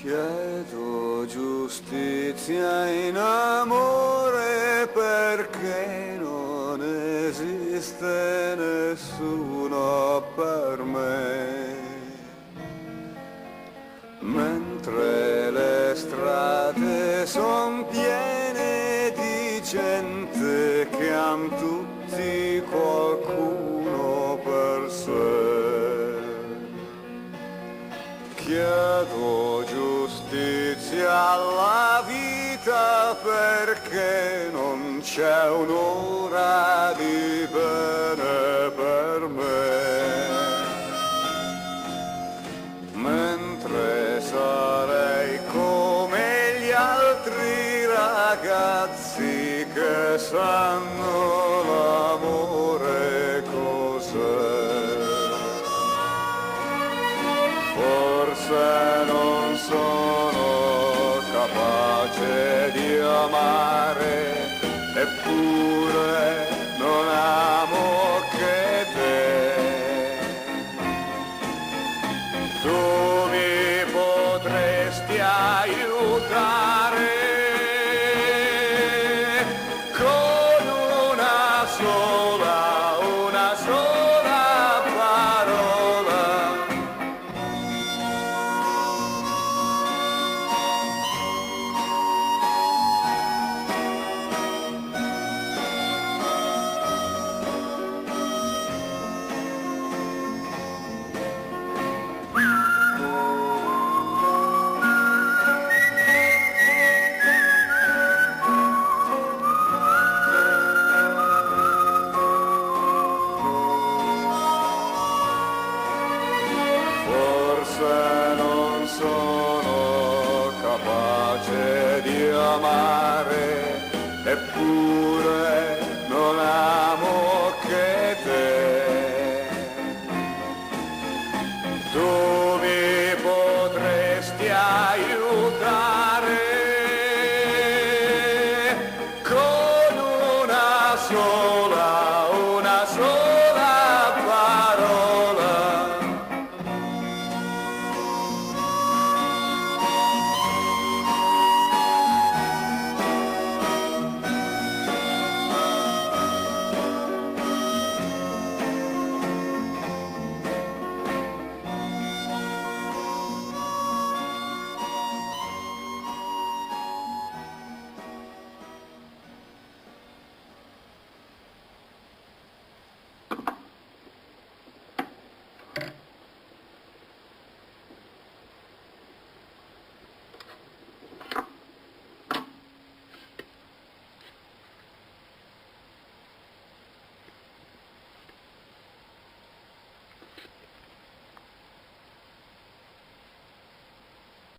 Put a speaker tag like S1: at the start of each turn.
S1: Chiedo giustizia in amore perché non esiste nessuno per me. Mentre le strade son piene di gente che han tutti qualcuno per sé. Chiedo giustizia alla vita perché non c'è un'ora di bene per me. Mentre sarei come gli altri ragazzi che sanno l'amore cos'è. Forse non sono capace di amare, eppure non amo che te. Tu mi potresti aiutare con una sola parola. Forse non sono capace di amare, eppure non amo che te. Tu